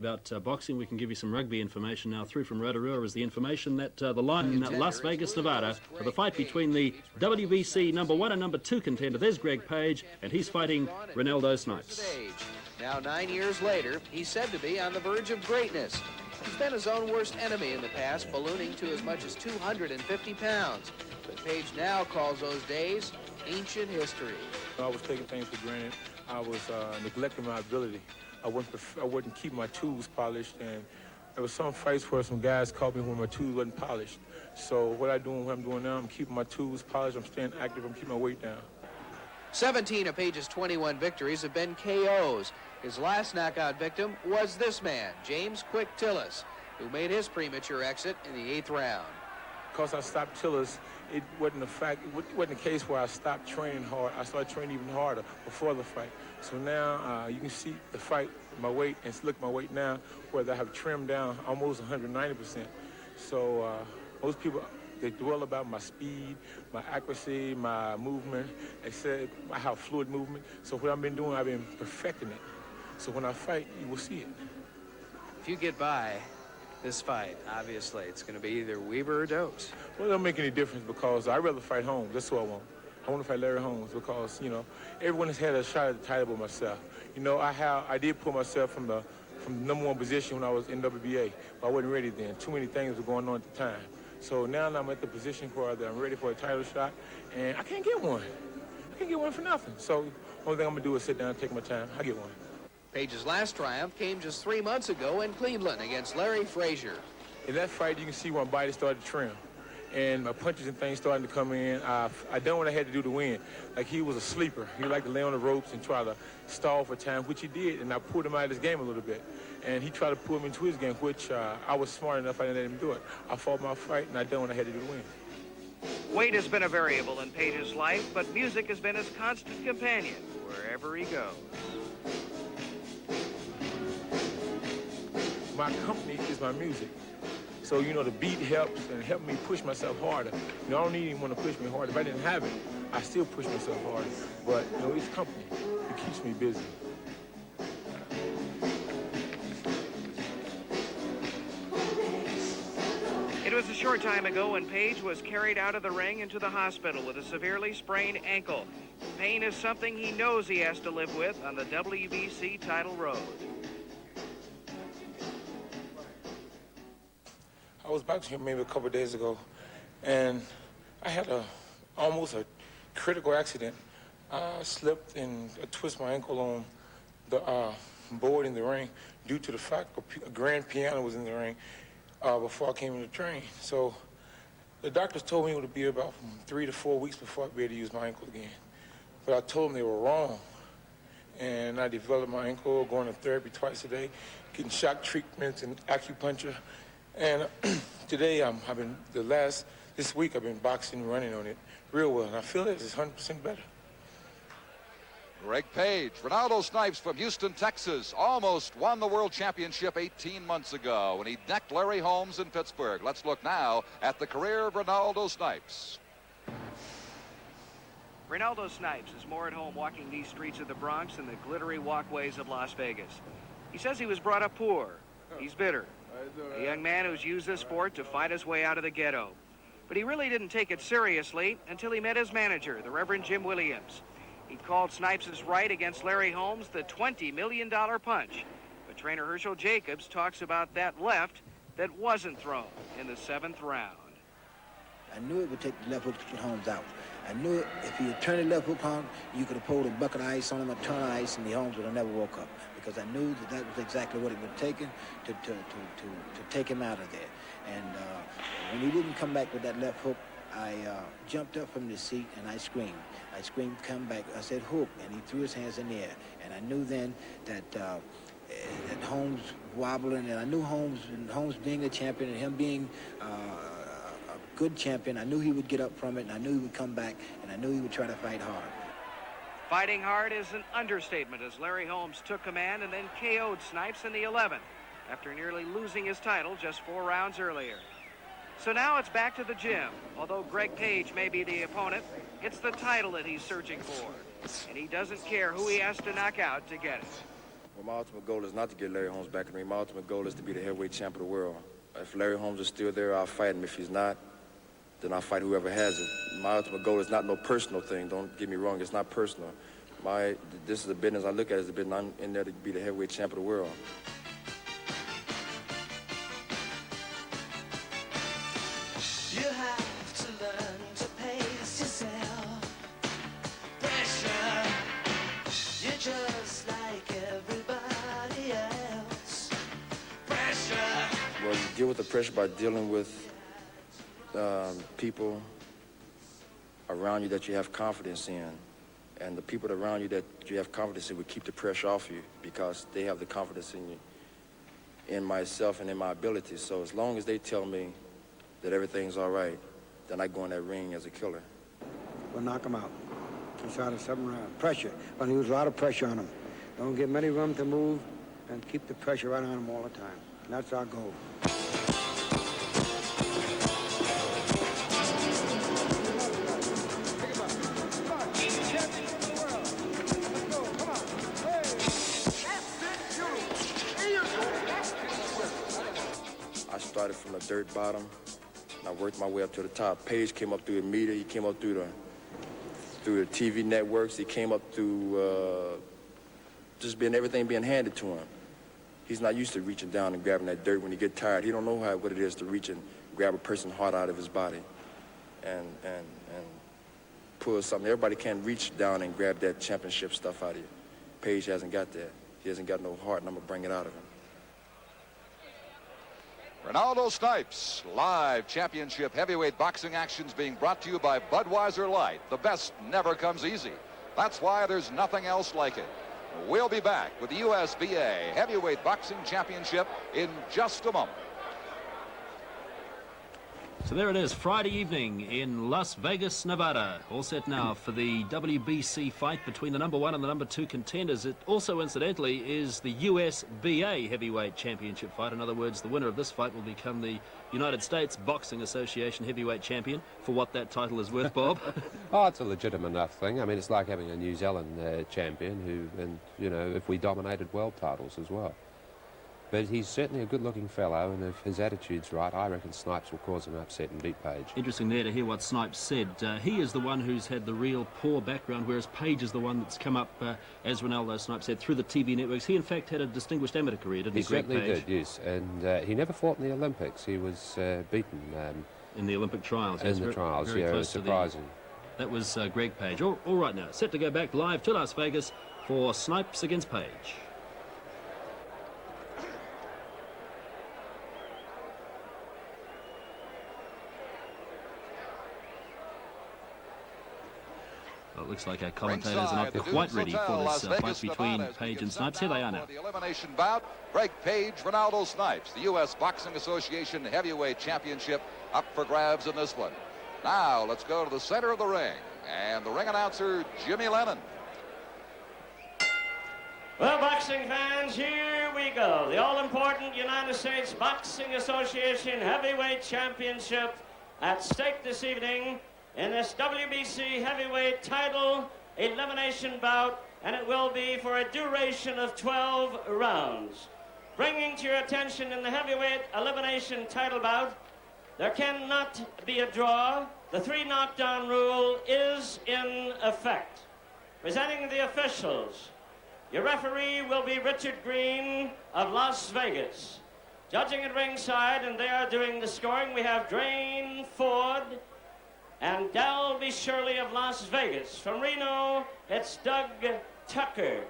About boxing, we can give you some rugby information now through from Rotorua as the information that the line in Las Vegas, Nevada, for the fight between the WBC number 1 and number 2 contender. There's Greg Page, and he's fighting Renaldo Snipes. Now 9 years later, he's said to be on the verge of greatness. He's been his own worst enemy in the past, ballooning to as much as 250 pounds. But Page now calls those days ancient history. I was taking things for granted. I was neglecting my ability. I wouldn't keep my tools polished, and there was some fights where some guys caught me when my tools wasn't polished. So what I'm doing now, I'm keeping my tools polished, I'm staying active, I'm keeping my weight down. 17 of Page's 21 victories have been KOs. His last knockout victim was this man, James Quick Tillis, who made his premature exit in the 8th round. Because I stopped Tillis, it wasn't a case where I stopped training hard. I started training even harder before the fight. So now you can see the fight, my weight, and look at my weight now, where I have trimmed down almost 190%. So most people, they dwell about my speed, my accuracy, my movement. They said I have fluid movement. So what I've been doing, I've been perfecting it. So when I fight, you will see it. If you get by this fight, obviously, it's going to be either Weaver or Dokes. Well, it don't make any difference because I'd rather fight Holmes. That's who I want. I want to fight Larry Holmes because, you know, everyone has had a shot at the title but myself. You know, I did put myself from the number 1 position when I was in WBA, but I wasn't ready then. Too many things were going on at the time. So now I'm at the position where I'm ready for a title shot, and I can't get one. I can't get one for nothing. So the only thing I'm going to do is sit down and take my time. I get one. Page's last triumph came just 3 months ago in Cleveland against Larry Frazier. In that fight, you can see my body started to trim, and my punches and things starting to come in. I done what I had to do to win. Like, he was a sleeper. He liked to lay on the ropes and try to stall for time, which he did, and I pulled him out of his game a little bit. And he tried to pull me into his game, which I was smart enough I didn't let him do it. I fought my fight, and I done what I had to do to win. Weight has been a variable in Page's life, but music has been his constant companion wherever he goes. My company is my music. So, you know, the beat helps and helped me push myself harder. You know, I don't need anyone to push me harder. If I didn't have it, I still push myself harder. But, you know, it's company. It keeps me busy. It was a short time ago when Page was carried out of the ring into the hospital with a severely sprained ankle. Pain is something he knows he has to live with on the WBC title road. I was boxing here maybe a couple of days ago, and I had almost a critical accident. I slipped and I twisted my ankle on the board in the ring due to the fact a grand piano was in the ring before I came in the train. So the doctors told me it would be about 3 to 4 weeks before I'd be able to use my ankle again. But I told them they were wrong. And I developed my ankle, going to therapy twice a day, getting shock treatments and acupuncture. And today, this week I've been boxing, running on it real well, and I feel that it's 100% better. Greg Page, Renaldo Snipes from Houston, Texas, almost won the World Championship 18 months ago when he necked Larry Holmes in Pittsburgh. Let's look now at the career of Renaldo Snipes. Renaldo Snipes is more at home walking these streets of the Bronx than the glittery walkways of Las Vegas. He says he was brought up poor. He's bitter. A young man who's used this sport to fight his way out of the ghetto. But he really didn't take it seriously until he met his manager, the Reverend Jim Williams. He called Snipes' right against Larry Holmes the $20 million punch. But trainer Herschel Jacobs talks about that left that wasn't thrown in the 7th round. I knew it would take the left hook to put Holmes out. I knew if he had turned the left hook on, you could have pulled a bucket of ice on him, a ton of ice, and the Holmes would have never woke up. Because I knew that was exactly what it would have taken to take him out of there. And when he didn't come back with that left hook, I jumped up from the seat and I screamed. I screamed, come back. I said, hook, and he threw his hands in the air. And I knew then that that Holmes wobbling, and I knew Holmes being a champion and him being a good champion, I knew he would get up from it, and I knew he would come back, and I knew he would try to fight hard. Fighting hard is an understatement as Larry Holmes took command and then KO'd Snipes in the 11th after nearly losing his title just 4 rounds earlier. So now it's back to the gym. Although Greg Page may be the opponent, it's the title that he's searching for. And he doesn't care who he has to knock out to get it. Well, my ultimate goal is not to get Larry Holmes back in the ring. My ultimate goal is to be the heavyweight champ of the world. If Larry Holmes is still there, I'll fight him. If he's not, then I'll fight whoever has it. My ultimate goal is not no personal thing. Don't get me wrong. It's not personal. This is a business I look at as a business. I'm in there to be the heavyweight champ of the world. You have to learn to pace yourself. Pressure, you're just like everybody else. Pressure. Well, you deal with the pressure by dealing with people around you that you have confidence in. And the people around you that you have confidence in will keep the pressure off you because they have the confidence in you, in myself and in my abilities. So as long as they tell me that everything's all right, then I go in that ring as a killer. We'll knock him out. He shot a 7-round. Pressure. But he was a lot of pressure on him. Don't give him any room to move and keep the pressure right on him all the time. And that's our goal. I started from the dirt bottom, and I worked my way up to the top. Page came up through the media. He came up through the TV networks. He came up through just everything being handed to him. He's not used to reaching down and grabbing that dirt when he get tired. He don't know what it is to reach and grab a person's heart out of his body and pull something. Everybody can't reach down and grab that championship stuff out of you. Page hasn't got that. He hasn't got no heart, and I'm gonna bring it out of him. Renaldo Snipes, live championship heavyweight boxing actions being brought to you by Budweiser Light. The best never comes easy. That's why there's nothing else like it. We'll be back with the USBA Heavyweight Boxing Championship in just a moment. So there it is, Friday evening in Las Vegas, Nevada. All set now for the WBC fight between the #1 and the #2 contenders. It also, incidentally, is the USBA Heavyweight Championship fight. In other words, the winner of this fight will become the United States Boxing Association Heavyweight Champion, for what that title is worth, Bob. Oh, it's a legitimate enough thing. I mean, it's like having a New Zealand champion who, and, you know, if we dominated world titles as well. But he's certainly a good-looking fellow, and if his attitude's right, I reckon Snipes will cause him upset and beat Page. Interesting there to hear what Snipes said. He is the one who's had the real poor background, whereas Page is the one that's come up, as Renaldo Snipes said, through the TV networks. He, in fact, had a distinguished amateur career, didn't he, Greg Page? He certainly did, yes. And he never fought in the Olympics. He was beaten in the Olympic trials. In the trials, yeah, it was surprising. That was Greg Page. All right now, set to go back live to Las Vegas for Snipes against Page. Well, it looks like our commentators are not quite ready for this fight between Page and Snipes. Here they are now. The elimination bout, Greg Page, Renaldo Snipes, the U.S. Boxing Association Heavyweight Championship up for grabs in this one. Now, let's go to the center of the ring, and the ring announcer, Jimmy Lennon. Well, boxing fans, here we go. The all-important United States Boxing Association Heavyweight Championship at stake this evening in this WBC Heavyweight title elimination bout, and it will be for a duration of 12 rounds. Bringing to your attention in the heavyweight elimination title bout, there cannot be a draw. The 3 knockdown rule is in effect. Presenting the officials, your referee will be Richard Green of Las Vegas. Judging at ringside, and they are doing the scoring, we have Drain Ford and Dalby Shirley of Las Vegas. From Reno, it's Doug Tucker.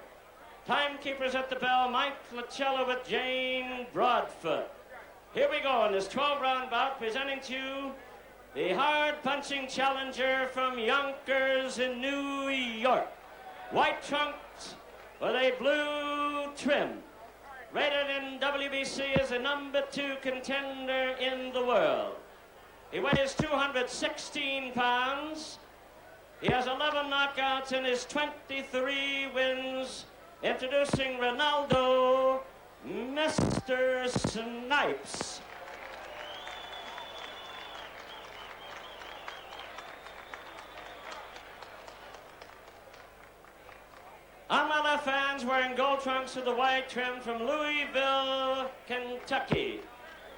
Timekeepers at the bell, Mike Lacello with Jane Broadfoot. Here we go in this 12-round bout, presenting to you the hard-punching challenger from Yonkers in New York. White trunks with a blue trim. Rated in WBC as a #2 contender in the world. He weighs 216 pounds. He has 11 knockouts in his 23 wins. Introducing Renaldo, Mr. Snipes. On my left hand fans wearing gold trunks with the white trim from Louisville, Kentucky.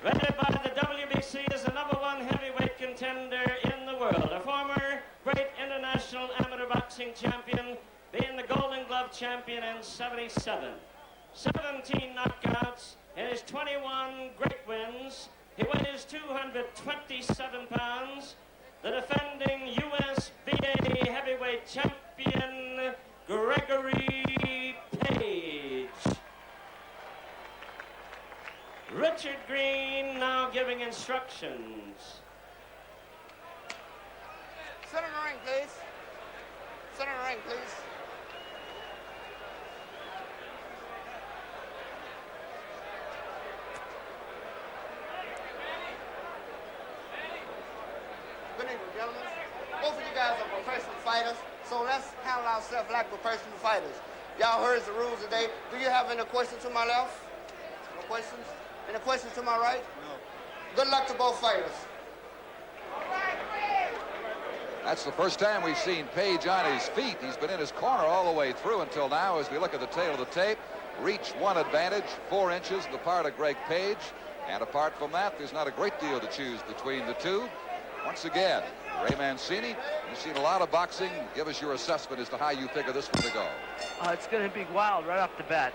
Rated by the WBC as the #1 heavyweight contender in the world. A former great international amateur boxing champion, being the Golden Glove champion in '77. 17 knockouts in his 21 great wins. He weighs 227 pounds. The defending USBA Heavyweight Champion, Gregory Page. Richard Green now giving instructions. Center the ring, please. Center the ring, please. Good evening, gentlemen. Both of you guys are professional fighters, so let's handle ourselves like professional fighters. Y'all heard the rules today. Do you have any questions to my left? No questions? Any questions to my right? No. Good luck to both fighters. That's the first time we've seen Page on his feet. He's been in his corner all the way through until now. As we look at the tail of the tape, reach one advantage, 4 inches, the part of Greg Page. And apart from that, there's not a great deal to choose between the two. Once again, Ray Mancini, you've seen a lot of boxing. Give us your assessment as to how you figure this one to go. It's going to be wild right off the bat.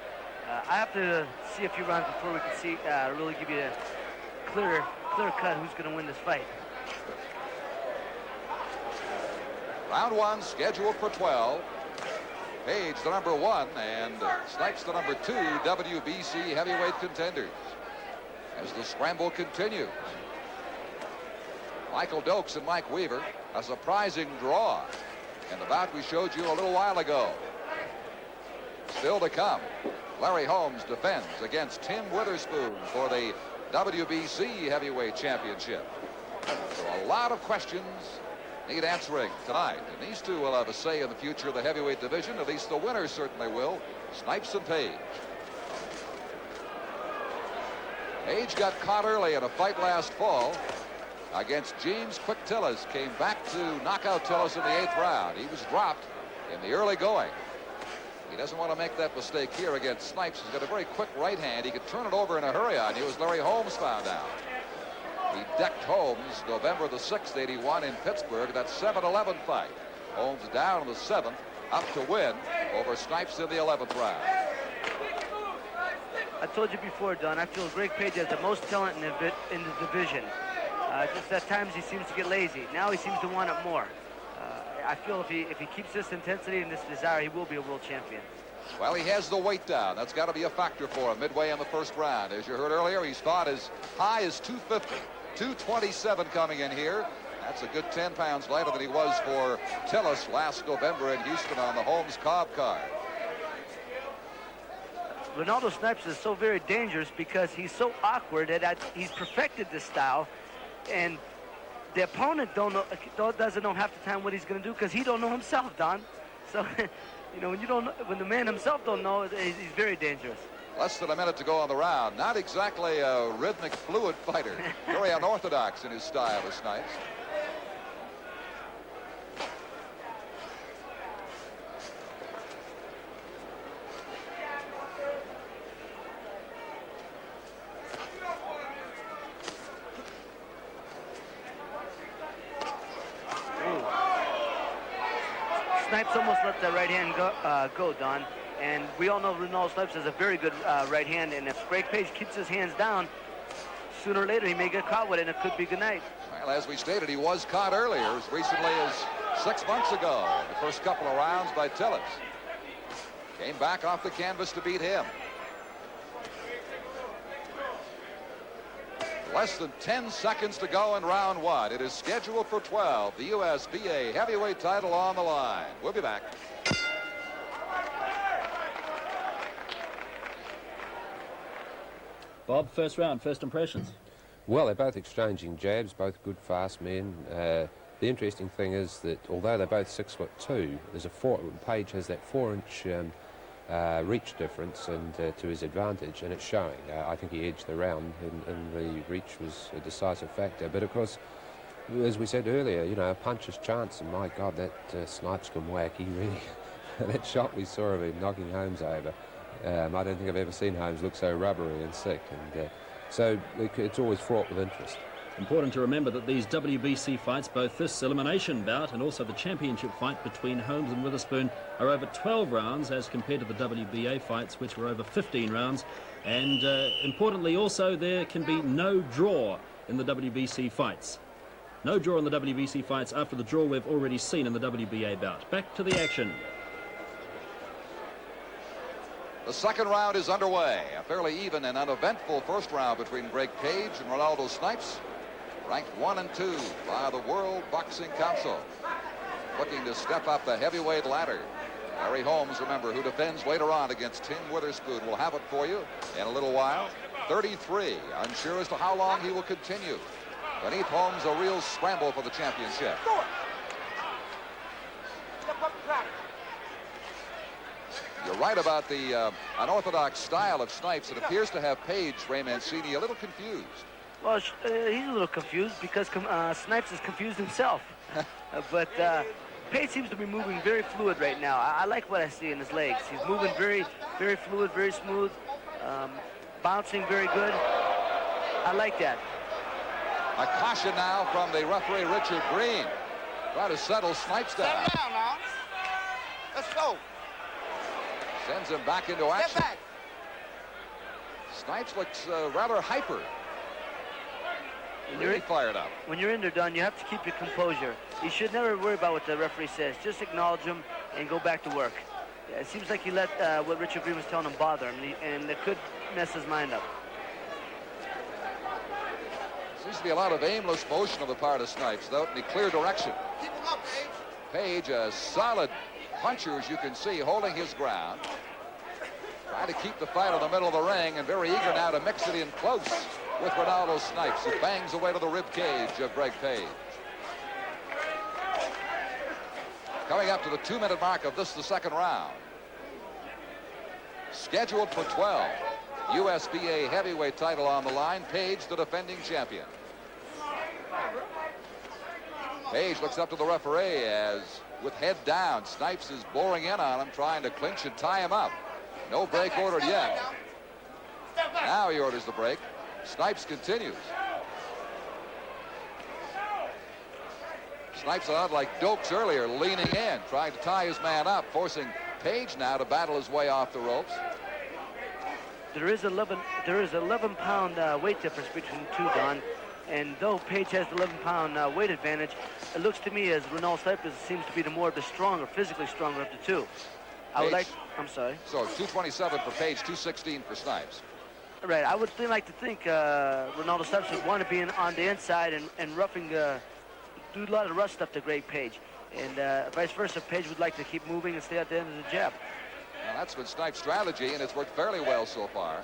I have to see a few rounds before we can see, really give you a clear cut who's going to win this fight. Round 1 scheduled for 12. Page the #1 and Snipes the #2 WBC heavyweight contenders. As the scramble continues, Michael Dokes and Mike Weaver, a surprising draw in the bout we showed you a little while ago. Still to come, Larry Holmes defends against Tim Witherspoon for the WBC Heavyweight Championship. So a lot of questions need answering tonight, and these two will have a say in the future of the heavyweight division. At least the winner certainly will. Snipes and Page. Page got caught early in a fight last fall against James Quick Tillis. Came back to knock out Tillis in the 8th round. He was dropped in the early going. He doesn't want to make that mistake here against Snipes. He's got a very quick right hand. He could turn it over in a hurry on you, as Larry Holmes found out. He decked Holmes November the 6th, '81 in Pittsburgh. That 7-11 fight. Holmes down in the 7th, up to win over Snipes in the 11th round. I told you before, Don, I feel Greg Page has the most talent in the division. Just at times he seems to get lazy. Now he seems to want it more. I feel if he keeps this intensity and this desire, he will be a world champion. Well, he has the weight down. That's got to be a factor for him midway in the first round. As you heard earlier, he's fought as high as 250. 227 coming in here. That's a good 10 pounds lighter than he was for Tillis last November in Houston on the Holmes-Cobb card. Renaldo Snipes is so very dangerous because he's so awkward that he's perfected this style, and the opponent doesn't know half the time what he's going to do because he don't know himself, Don. So, you know, when the man himself don't know, he's very dangerous. Less than a minute to go on the round. Not exactly a rhythmic, fluid fighter. Very unorthodox in his style, as Snipes. Snipes almost let the right hand go, Don. And we all know Renaldo Snipes has a very good right hand, and if Greg Page keeps his hands down, sooner or later he may get caught with it, and it could be good night. Well, as we stated, he was caught earlier, as recently as 6 months ago, the first couple of rounds by Tillis. Came back off the canvas to beat him. Less than 10 seconds to go in round 1. It is scheduled for 12. The USBA heavyweight title on the line. We'll be back. Bob, first round, first impressions. Well, they're both exchanging jabs, both good, fast men. The interesting thing is that although they're both 6'2", Page has that 4-inch reach difference and to his advantage, and it's showing. I think he edged the round, and the reach was a decisive factor. But of course, as we said earlier, you know, a puncher's chance, and my God, that Snipes can whack. He that shot we saw of him knocking Holmes over, I don't think I've ever seen Holmes look so rubbery and sick, and so it's always fraught with interest. Important to remember that these WBC fights, both this elimination bout and also the championship fight between Holmes and Witherspoon, are over 12 rounds as compared to the WBA fights, which were over 15 rounds. And importantly also, there can be no draw in the WBC fights. No draw in the WBC fights after the draw we've already seen in the WBA bout. Back to the action. The second round is underway. A fairly even and uneventful first round between Greg Page and Renaldo Snipes, ranked 1 and 2 by the World Boxing Council, looking to step up the heavyweight ladder. Larry Holmes, remember, who defends later on against Tim Witherspoon, will have it for you in a little while. 33, unsure as to how long he will continue. Beneath Holmes, a real scramble for the championship. You're right about the unorthodox style of Snipes. It appears to have Page, Ray Mancini, a little confused. Well, he's a little confused because Snipes is confused himself. But Page seems to be moving very fluid right now. I like what I see in his legs. He's moving very, very fluid, very smooth, bouncing very good. I like that. A caution now from the referee, Richard Green. Try to settle Snipes down. Settle down now. Let's go. Sends him back into action. Step back. Snipes looks rather hyper. Really fired up. When you're in there, Don, you have to keep your composure. You should never worry about what the referee says. Just acknowledge him and go back to work. Yeah, it seems like he let what Richard Green was telling him bother him, and it could mess his mind up. Seems to be a lot of aimless motion on the part of Snipes, though, in a clear direction. Keep him up, Page. Page, a solid puncher, as you can see, holding his ground. Trying to keep the fight in the middle of the ring, and very eager now to mix it in close with Renaldo Snipes, who bangs away to the rib cage of Greg Page. Coming up to the 2-minute mark of this, the second round. Scheduled for 12. USBA heavyweight title on the line. Page, the defending champion. Page looks up to the referee as, with head down, Snipes is boring in on him, trying to clinch and tie him up. No break ordered yet. Now he orders the break. Snipes continues. Snipes out like Dokes earlier, leaning in, trying to tie his man up, forcing Page now to battle his way off the ropes. There is 11-pound weight difference between the two, Don. And though Page has the 11-pound weight advantage, it looks to me as Renaldo Snipes seems to be the more of the stronger, physically stronger of the two. I would like, I'm sorry. So 227 for Page, 216 for Snipes. Right, I would like to think Renaldo Snipes would want to be on the inside and roughing, do a lot of rough stuff to Greg Page. And vice versa, Page would like to keep moving and stay at the end of the jab. Well, that's been Snipes' strategy, and it's worked fairly well so far.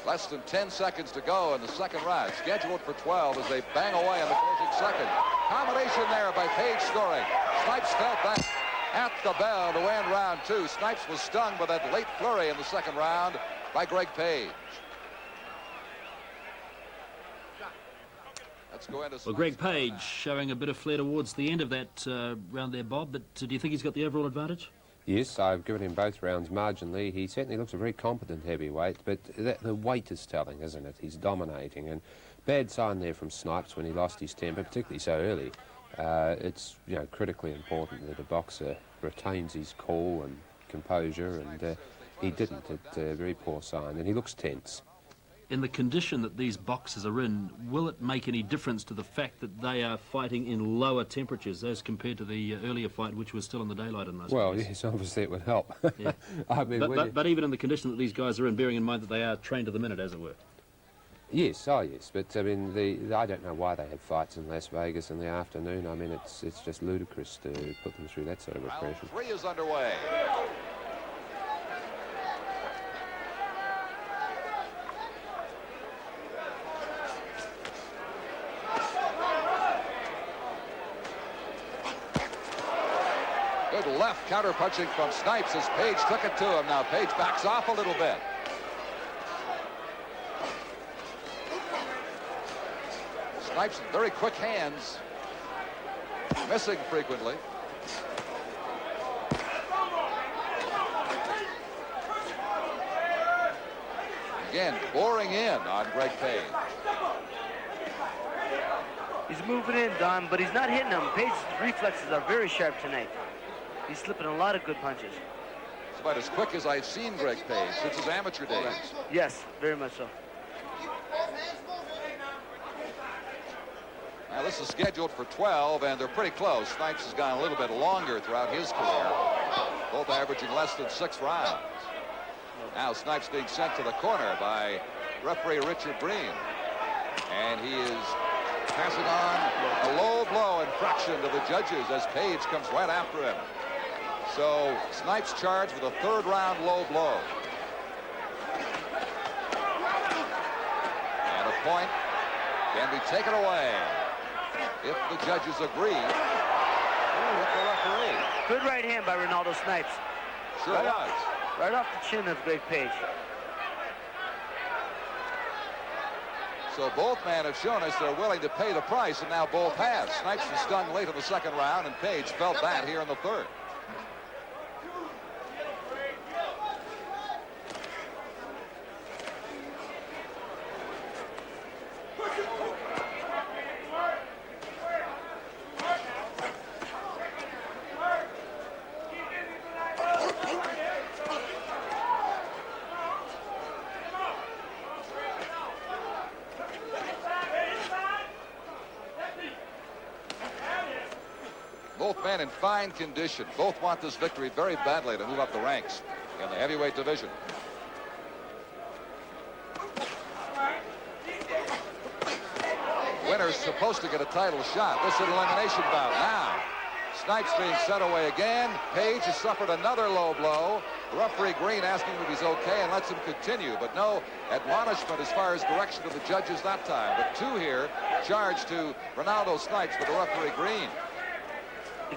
Less than 10 seconds to go in the second round. Scheduled for 12 as they bang away in the closing second. Combination there by Page scoring. Snipes fell back at the bell to end round 2. Snipes was stung by that late flurry in the second round by Greg Page. Let's go into well, Greg Page showing a bit of flair towards the end of that round there, Bob, but do you think he's got the overall advantage? Yes, I've given him both rounds marginally. He certainly looks a very competent heavyweight, but the weight is telling, isn't it? He's dominating, and bad sign there from Snipes when he lost his temper, particularly so early. It's critically important that a boxer retains his cool and composure, and he didn't. It's a very poor sign, and he looks tense. In the condition that these boxers are in, will it make any difference to the fact that they are fighting in lower temperatures as compared to the earlier fight, which was still in the daylight in those Well, yes, obviously it would help. Yeah. I mean, but even in the condition that these guys are in, bearing in mind that they are trained to the minute, as it were. Yes, yes, but I mean, I don't know why they have fights in Las Vegas in the afternoon. I mean, it's just ludicrous to put them through that sort of repression. Round 3 is underway. Good left counter-punching from Snipes as Page took it to him. Now Page backs off a little bit. Snipes with very quick hands, missing frequently. Again, boring in on Greg Page. He's moving in, Don, but he's not hitting them. Page's reflexes are very sharp tonight. He's slipping a lot of good punches. It's about as quick as I've seen Greg Page since his amateur days. Yes, very much so. Now, this is scheduled for 12, and they're pretty close. Snipes has gone a little bit longer throughout his career, both averaging less than 6 rounds. Now Snipes being sent to the corner by referee Richard Green. And he is passing on a low blow infraction to the judges as Page comes right after him. So Snipes charged with a 3rd round low blow. And a point can be taken away if the judges agree with the referee. Good right hand by Renaldo Snipes. Sure was. Right off the chin of Greg Page. So both men have shown us they're willing to pay the price, and now both have. Snipes was stunned late in the 2nd round, and Page felt that here in the 3rd. Both men in fine condition. Both want this victory very badly to move up the ranks in the heavyweight division. Winner's supposed to get a title shot. This is an elimination bout. Now, Snipes being sent away again. Page has suffered another low blow. Referee Green asking him if he's okay and lets him continue, but no admonishment as far as direction of the judges that time. But 2 here charged to Renaldo Snipes for the referee Green.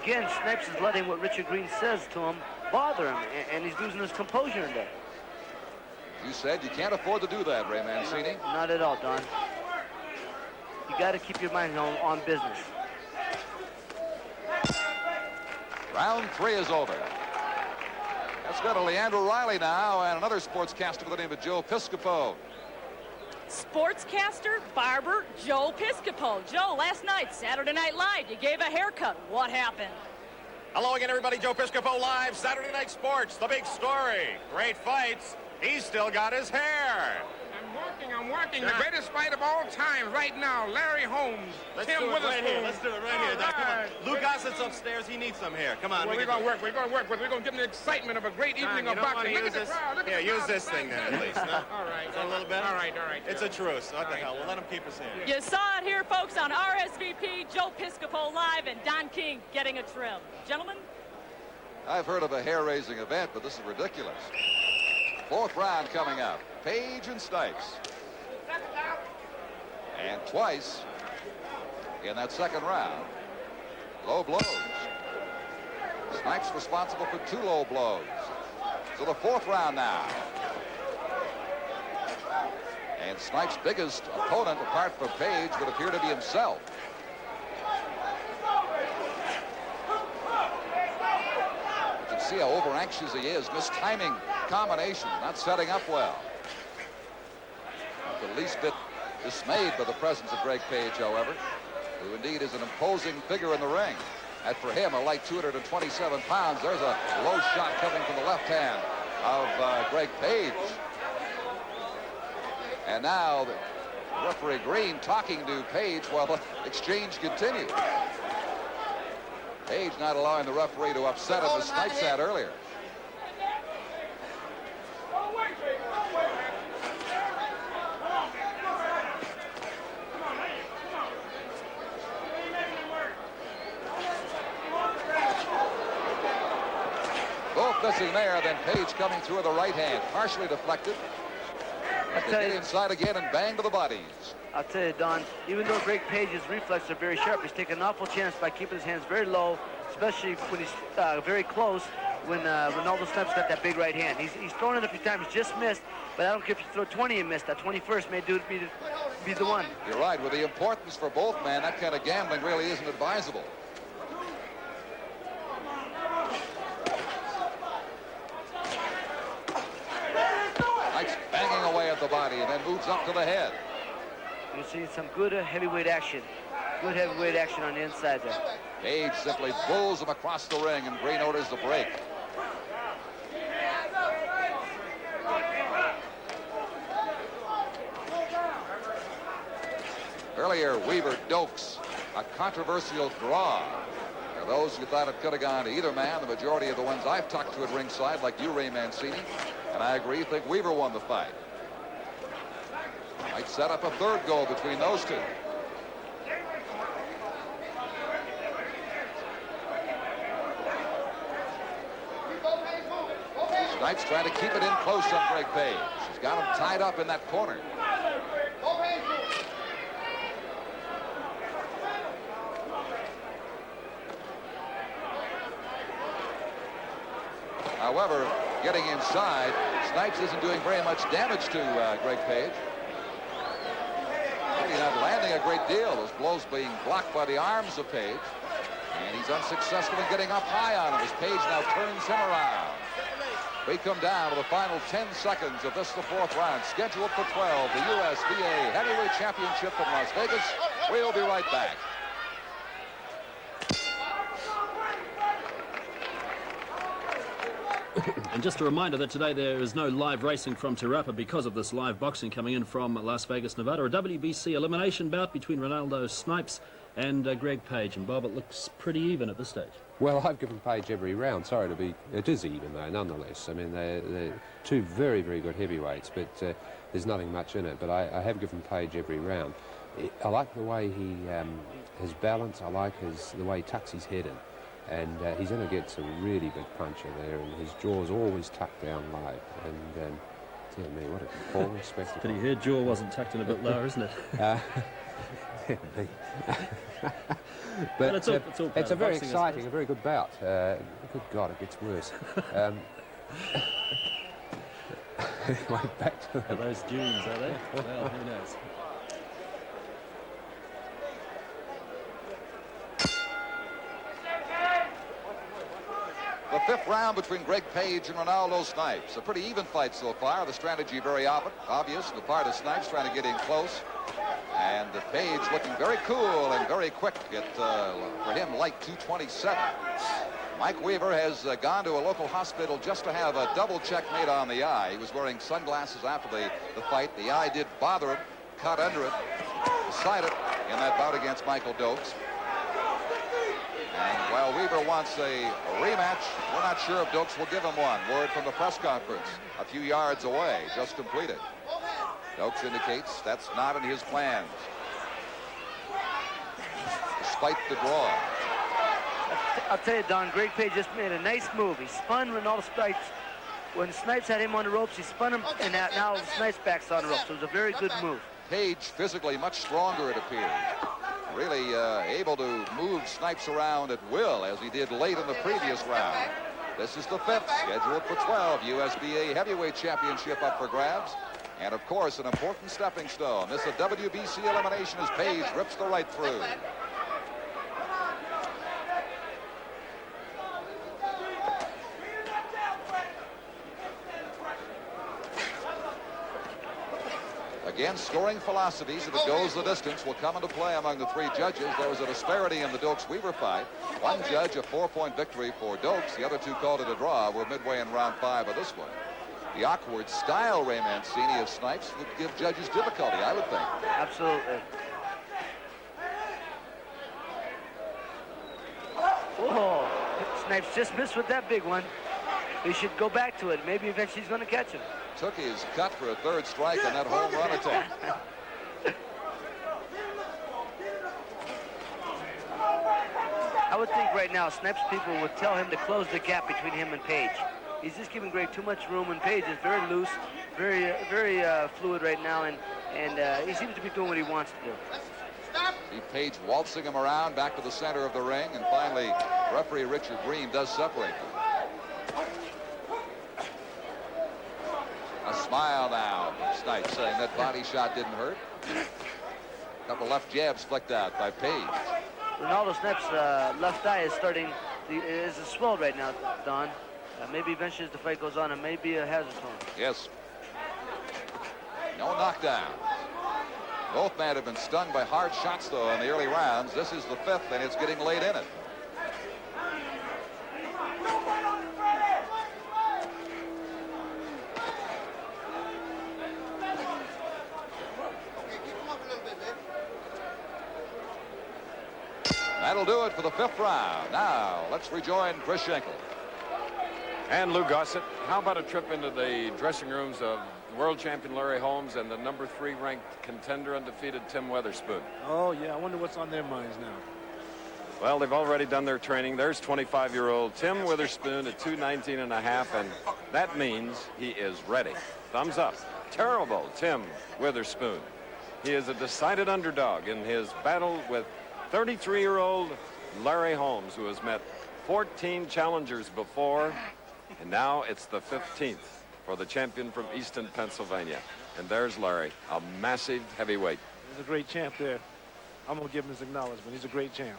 Again, Snipes is letting what Richard Green says to him bother him, and he's losing his composure in there. You said you can't afford to do that, Ray Mancini. Not at all, Don. You got to keep your mind on business. Round 3 is over. Let's go to Leandro Riley now, and another sportscaster by the name of Joe Piscopo. Sportscaster, barber, Joe Piscopo. Joe, last night, Saturday Night Live, you gave a haircut. What happened? Hello again, everybody. Joe Piscopo Live, Saturday Night Sports, the big story. Great fights. He's still got his hair. I'm working. The greatest fight of all time right now, Larry Holmes, Tim Witherspoon. Let's do it right here. Now, come on. Lou Gossett's upstairs. He needs some hair. Come on. Well, we're going to work. We're going to work. We're going to give him the excitement of a great evening of boxing. Look at the crowd. Here, use this thing then, at least. No? All right. Is that a little better? All right. It's a truce. What the hell? We'll let him keep his hair. You saw it here, folks, on RSVP, Joe Piscopo Live, and Don King getting a trim. Gentlemen? I've heard of a hair-raising event, but this is ridiculous. 4th round coming up. Page and Snipes. And twice in that 2nd round, low blows. Snipes responsible for 2 low blows. So the 4th round now. And Snipes' biggest opponent, apart from Page, would appear to be himself. You can see how over-anxious he is. Mistiming combinations, not setting up well. Not the least bit dismayed by the presence of Greg Page, however, who indeed is an imposing figure in the ring. And for him, a light 227 pounds, there's a low shot coming from the left hand of Greg Page. And now the referee Green talking to Page while the exchange continues. Page not allowing the referee to upset him as Snipes had earlier. Both missing there, then Page coming through with the right hand, partially deflected. They get inside again and bang to the bodies. I'll tell you, Don, even though Greg Page's reflexes are very sharp, he's taking an awful chance by keeping his hands very low, especially when he's very close, when Renaldo Snipes got that big right hand. He's thrown it a few times, just missed, but I don't care if you throw 20 and miss. That 21st may be the one. You're right. With the importance for both men, that kind of gambling really isn't advisable. Snipes banging away at the body. moves up to the head. You're seeing some good heavyweight action. Good heavyweight action on the inside there. Page simply pulls him across the ring, and Green orders the break. Earlier, Weaver Dokes, a controversial draw. For those who thought it could have gone to either man, the majority of the ones I've talked to at ringside, like you, Ray Mancini, and I agree, think Weaver won the fight. Might set up a third goal between those two. Snipes trying to keep it in close on Greg Page. He's got him tied up in that corner. However, getting inside, Snipes isn't doing very much damage to Greg Page. Really not landing a great deal. Those blows being blocked by the arms of Page. And he's unsuccessful in getting up high on him as Page now turns him around. We come down to the final 10 seconds of this, the fourth round, scheduled for 12, the USBA Heavyweight Championship in Las Vegas. We'll be right back. And just a reminder that today there is no live racing from Te Rapa because of this live boxing coming in from Las Vegas, Nevada. A WBC elimination bout between Renaldo Snipes and Greg Page. And Bob, it looks pretty even at this stage. Well, I've given Page every round. Sorry to be... It is even, though, nonetheless. I mean, they're two very, very good heavyweights, but there's nothing much in it. But I have given Page every round. I like the way he his balance. I like the way he tucks his head in. And he's going to get some really big puncher there, and his jaw's always tucked down low. And, dear me, what a appalling spectacle. But her jaw wasn't tucked in a bit lower, isn't it? But it's all it's a very exciting, a very good bout. Good God, it gets worse. Back to are those dunes, are they? Well, who knows? The fifth round between Greg Page and Renaldo Snipes. A pretty even fight so far. The strategy very obvious. The part of Snipes trying to get in close. And Page looking very cool and very quick at, for him, light 227. Mike Weaver has gone to a local hospital just to have a double check made on the eye. He was wearing sunglasses after the fight. The eye did bother him, cut under it, beside it in that bout against Michael Dokes. And while Weaver wants a rematch, we're not sure if Dokes will give him one. Word from the press conference a few yards away, just completed. Dokes indicates that's not in his plans, despite the draw. I'll tell you, Don, Greg Page just made a nice move. He spun Renaldo Snipes. When Snipes had him on the ropes, he spun him, and now Snipes back's on the ropes. So it was a very good move. Page physically much stronger, it appears. Really able to move Snipes around at will, as he did late in the previous round. This is the fifth, scheduled for 12, USBA Heavyweight Championship up for grabs. And, of course, an important stepping stone. This is a WBC elimination as Page rips the right through. Again, scoring philosophies, if it goes the distance, will come into play among the three judges. There was a disparity in the Dokes-Weaver fight. One judge, a 4-point victory for Dokes. The other two called it a draw. We're midway in round 5 of this one. The awkward style, Ray Mancini, of Snipes would give judges difficulty, I would think. Absolutely. Whoa, Snipes just missed with that big one. He should go back to it. Maybe eventually he's going to catch him. Took his cut for a third strike on that home run attack. I would think right now Snipes people would tell him to close the gap between him and Page. He's just giving Greg too much room, and Page is very loose, very fluid right now, and he seems to be doing what he wants to do. See Page waltzing him around back to the center of the ring, and finally referee Richard Green does separate them. A smile now from Snipes, saying that body shot didn't hurt. A couple left jabs flicked out by Page. Renaldo Snipes' left eye is swelled right now, Don. Maybe eventually as the fight goes on, it may be a hazard to him. Yes. No knockdown. Both men have been stung by hard shots, though, in the early rounds. This is the 5th, and it's getting late in it. That'll do it for the 5th round. Now, let's rejoin Chris Schenkel. And Lou Gossett, how about a trip into the dressing rooms of world champion Larry Holmes and the number 3 ranked contender undefeated Tim Witherspoon? Oh, yeah, I wonder what's on their minds now. Well, they've already done their training. There's 25-year-old Tim Witherspoon at 219.5, and that means he is ready. Thumbs up. Terrible Tim Witherspoon. He is a decided underdog in his battle with 33-year-old Larry Holmes, who has met 14 challengers before, and now it's the 15th for the champion from Easton, Pennsylvania. And there's Larry, a massive heavyweight. He's a great champ there. I'm going to give him his acknowledgement. He's a great champ.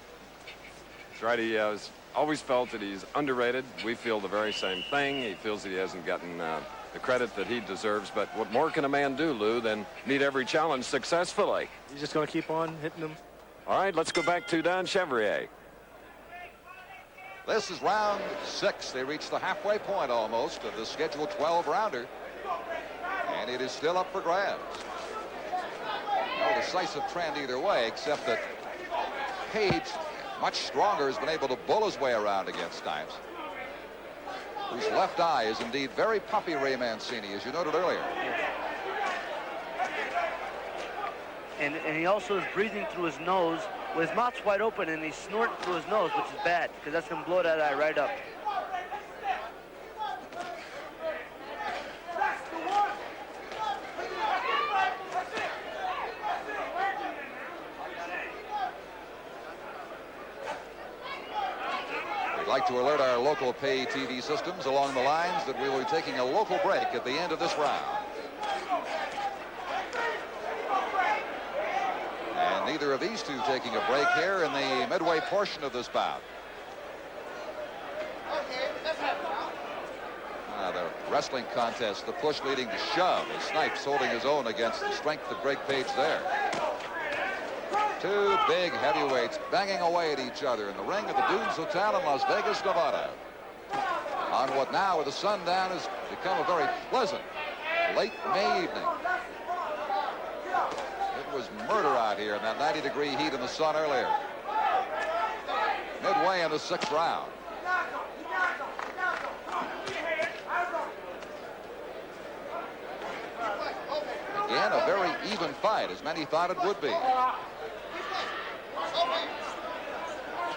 That's right. He has always felt that he's underrated. We feel the very same thing. He feels that he hasn't gotten the credit that he deserves. But what more can a man do, Lou, than meet every challenge successfully? He's just going to keep on hitting them. All right, let's go back to Don Chevrier. This is round 6. They reached the halfway point almost of the scheduled 12-rounder. And it is still up for grabs. No decisive trend either way, except that Page, much stronger, has been able to bull his way around against Snipes, whose left eye is indeed very puppy Ray Mancini, as you noted earlier. And he also is breathing through his nose with his mouth's wide open, and he's snorting through his nose, which is bad, because that's going to blow that eye right up. We'd like to alert our local pay TV systems along the lines that we will be taking a local break at the end of this round. And neither of these two taking a break here in the midway portion of this bout. The wrestling contest, the push leading to shove, as Snipes holding his own against the strength of Greg Page there. Two big heavyweights banging away at each other in the ring of the Dunes Hotel in Las Vegas, Nevada. On what now, with the sun down, has become a very pleasant late May evening. It was murder out here in that 90-degree heat in the sun earlier. Midway in the 6th round. Again, a very even fight, as many thought it would be.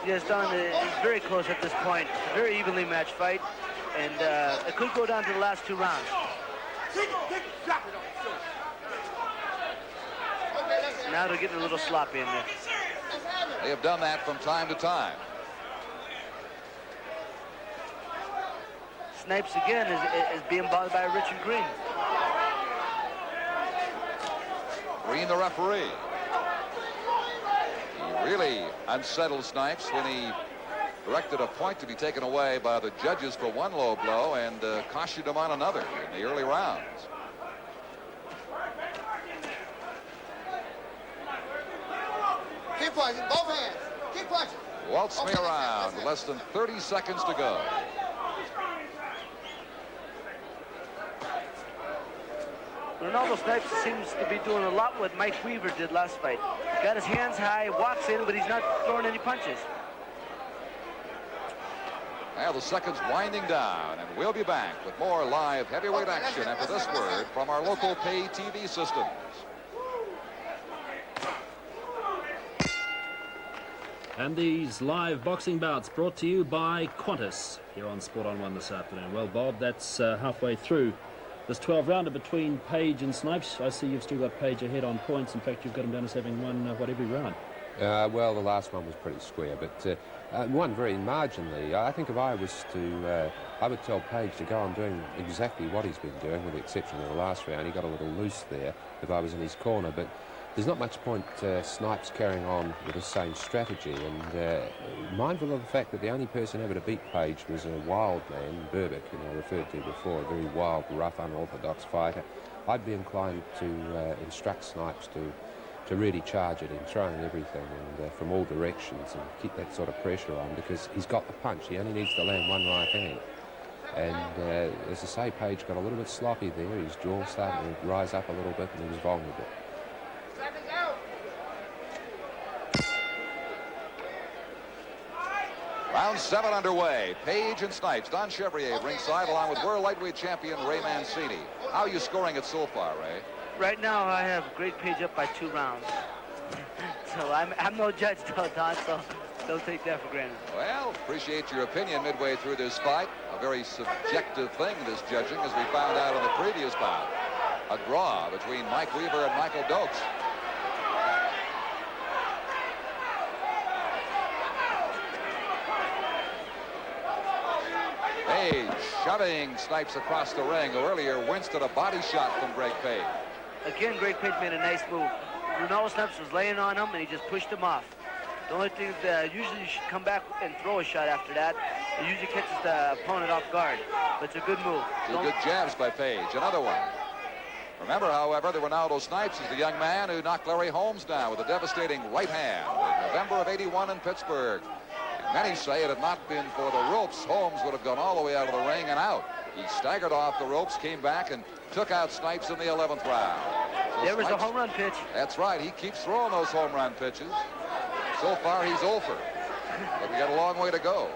Yes, Don, it's very close at this point. It's a very evenly matched fight, and it could go down to the last 2 rounds. Now they're getting a little sloppy in there. They have done that from time to time. Snipes again is being bothered by Richard Green. Green, the referee. He really unsettled Snipes when he directed a point to be taken away by the judges for one low blow and cautioned him on another in the early rounds. Keep punching, both hands. Keep punching. Waltz me around, less than 30 seconds to go. Renaldo Snipes seems to be doing a lot what Mike Weaver did last fight. Got his hands high, walks in, but he's not throwing any punches. Now the seconds winding down, and we'll be back with more live heavyweight action after this word from our local pay TV systems. And these live boxing bouts brought to you by Qantas here on Sport on One this afternoon. Well, Bob, that's halfway through this 12-rounder between Page and Snipes. I see you've still got Page ahead on points. In fact, you've got him down as having won, every round? Well, the last one was pretty square, but won very marginally. I think if I was to, I would tell Page to go on doing exactly what he's been doing, with the exception of the last round. He got a little loose there if I was in his corner, but there's not much point Snipes carrying on with the same strategy, and mindful of the fact that the only person ever to beat Page was a wild man, Burbick, whom I referred to before, a very wild, rough, unorthodox fighter. I'd be inclined to instruct Snipes to really charge it in, throwing everything and from all directions and keep that sort of pressure on, because he's got the punch. He only needs to land one right hand. And as I say, Page got a little bit sloppy there. His jaw started to rise up a little bit and he was vulnerable. Round 7 underway. Page and Snipes. Don Chevrier ringside along with world lightweight champion Ray Mancini. How are you scoring it so far, Ray? Right now, I have Greg Page up by 2 rounds. So I'm no judge, though, Don, so don't take that for granted. Well, appreciate your opinion midway through this fight. A very subjective thing, this judging, as we found out in the previous bout. A draw between Mike Weaver and Michael Dokes. Page shoving Snipes across the ring, who earlier winced at a body shot from Greg Page. Again, Greg Page made a nice move. Renaldo Snipes was laying on him, and he just pushed him off. The only thing is usually you should come back and throw a shot after that. It usually catches the opponent off guard. But it's a good move. 2 good jabs by Page. Another one. Remember, however, that Renaldo Snipes is the young man who knocked Larry Holmes down with a devastating right hand in November of '81 in Pittsburgh. And many say it had not been for the ropes, Holmes would have gone all the way out of the ring and out. He staggered off the ropes, came back, and took out Snipes in the 11th round. So there was Snipes, a home run pitch. That's right. He keeps throwing those home run pitches. So far, he's 0 for. But we got a long way to go.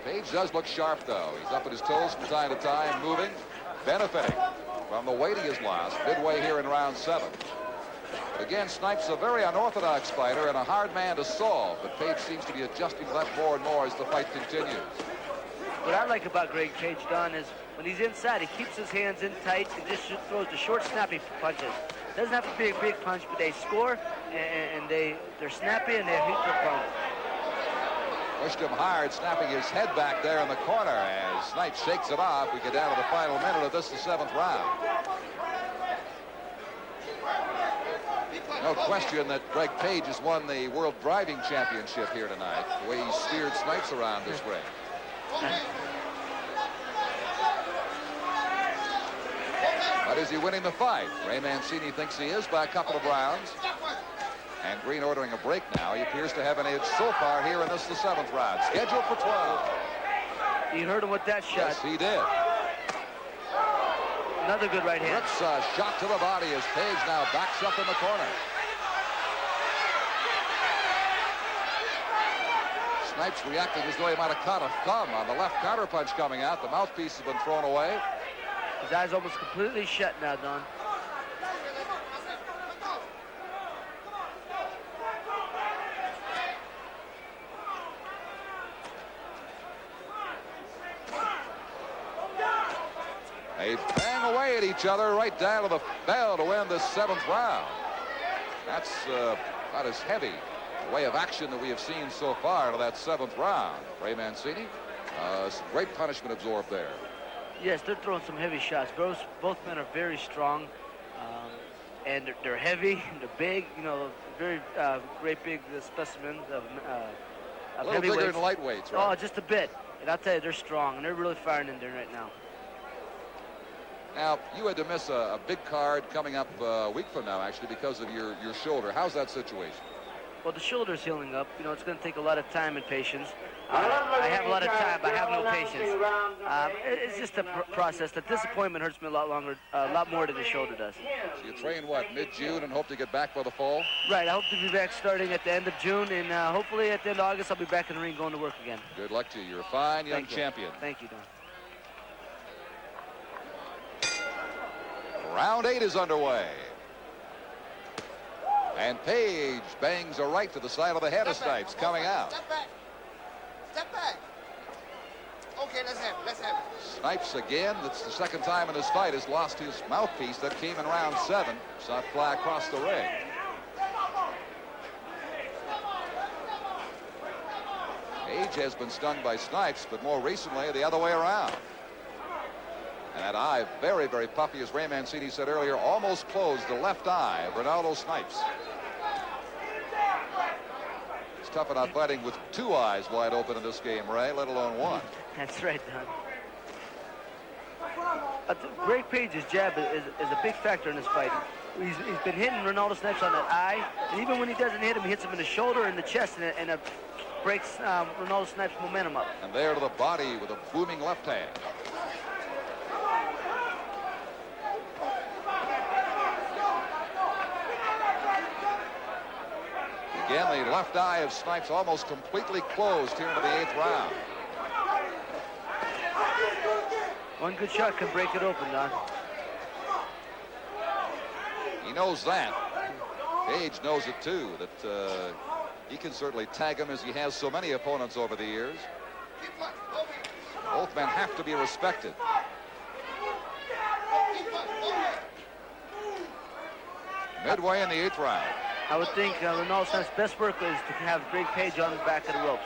Page does look sharp, though. He's up at his toes from time to time, moving, benefiting from the weight he has lost midway here in round 7. But again, Snipes a very unorthodox fighter and a hard man to solve, but Page seems to be adjusting that more and more as the fight continues. What I like about Greg Page, Don, is when he's inside, he keeps his hands in tight and just throws the short, snappy punches. Doesn't have to be a big punch, but they score, and they're snappy, and they hit their opponent. Pushed him hard, snapping his head back there in the corner as Snipes shakes it off. We get down to the final minute of this, the 7th round. No question that Greg Page has won the World Driving Championship here tonight, the way he steered Snipes around this ring. But is he winning the fight? Ray Mancini thinks he is by a couple of rounds. And Green ordering a break now. He appears to have an edge so far here in this, the 7th round. Scheduled for 12. He hurt him with that shot. Yes, he did. Another good right hand. Rips a shot to the body as Page now backs up in the corner. Snipes reacting as though he might have caught a thumb on the left counterpunch coming out. The mouthpiece has been thrown away. His eyes almost completely shut now, Don. They bang away at each other right down to the bell to win this 7th round. That's about as heavy a way of action that we have seen so far to that 7th round. Ray Mancini, some great punishment absorbed there. Yes, they're throwing some heavy shots. Both men are very strong, and they're heavy, they're big, you know, very great big specimens of a little bigger than lightweights, right? Oh, just a bit. And I'll tell you, they're strong, and they're really firing in there right now. Now, you had to miss a big card coming up a week from now, actually, because of your shoulder. How's that situation? Well, the shoulder's healing up. You know, it's going to take a lot of time and patience. I have a lot of time, but I have no patience. It's just a process. The disappointment hurts me a lot more than the shoulder does. So you train, what, mid-June and hope to get back by the fall? Right. I hope to be back starting at the end of June, and hopefully at the end of August, I'll be back in the ring going to work again. Good luck to you. You're a fine young champion. Thank you, Don. Round 8 is underway. And Page bangs a right to the side of the head of Snipes coming out. Step back. Step back. Okay, let's have it. Let's have it. Snipes again, that's the second time in this fight, has lost his mouthpiece. That came in round 7. Saw it fly across the ring. Page has been stunned by Snipes, but more recently the other way around. And that eye, very, very puffy, as Ray Mancini said earlier, almost closed the left eye of Renaldo Snipes. It's tough enough fighting with 2 eyes wide open in this game, Ray, let alone 1. That's right, Don. Greg Page's jab is a big factor in this fight. He's been hitting Renaldo Snipes on that eye, and even when he doesn't hit him, he hits him in the shoulder and the chest, and it breaks Renaldo Snipes' momentum up. And there to the body with a booming left hand. Again, the left eye of Snipes almost completely closed here into the 8th round. One good shot can break it open, Don. He knows that. Page knows it too, that he can certainly tag him as he has so many opponents over the years. Both men have to be respected. Midway in the 8th round. I would think Renaldo Snipes' best work is to have Greg Page on the back of the ropes.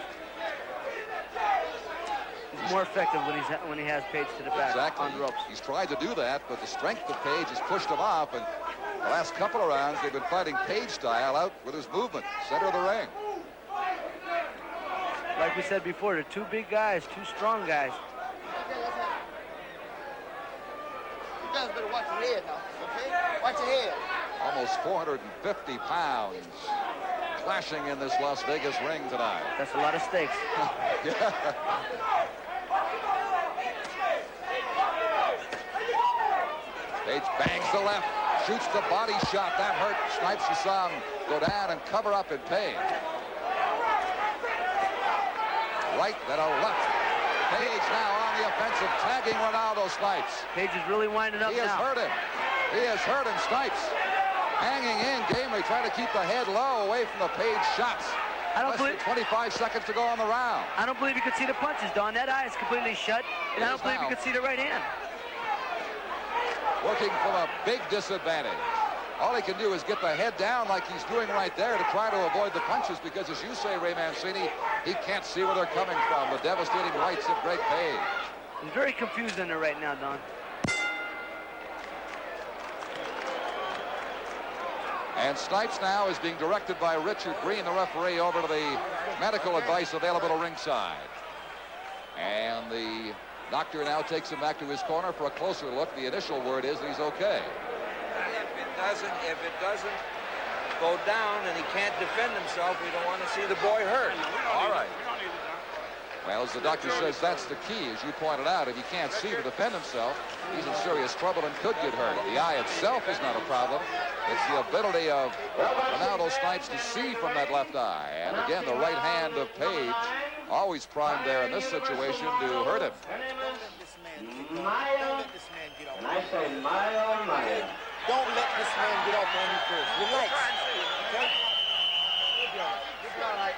He's more effective when he has Page to the back on the ropes. He's tried to do that, but the strength of Page has pushed him off, and the last couple of rounds they've been fighting Page style out with his movement, center of the ring. Like we said before, they're 2 big guys, 2 strong guys. You guys better watch your head now, okay? Watch your head. Almost 450 pounds clashing in this Las Vegas ring tonight. That's a lot of stakes. Page bangs the left, shoots the body shot. That hurt. Snipes, you saw him go down and cover up in pain. Right, then a left. Page now on the offensive, tagging Renaldo Snipes. Page is really winding up now. He has hurt him. He has hurt him, Snipes. Hanging in, gamely, trying to keep the head low away from the Page shots. Less than 25 seconds to go on the round. I don't believe you could see the punches, Don. That eye is completely shut, and I don't believe you could see the right hand. Working from a big disadvantage. All he can do is get the head down like he's doing right there to try to avoid the punches, because, as you say, Ray Mancini, he can't see where they're coming from. The devastating rights of Greg Page. He's very confused in there right now, Don. And Snipes now is being directed by Richard Green, the referee, over to the medical advice available to ringside. And the doctor now takes him back to his corner for a closer look. The initial word is that he's okay. If it doesn't go down and he can't defend himself, we don't want to see the boy hurt. All right. Well, as the doctor says, that's the key. As you pointed out, if he can't see to defend himself, he's in serious trouble and could get hurt. The eye itself is not a problem. It's the ability of Renaldo Snipes to see from that left eye. And again, the right hand of Page, always primed there in this situation to hurt him. And I say, Maya. Don't let this man get off on you first. Relax. Okay? He'll be all right. He'll be all right.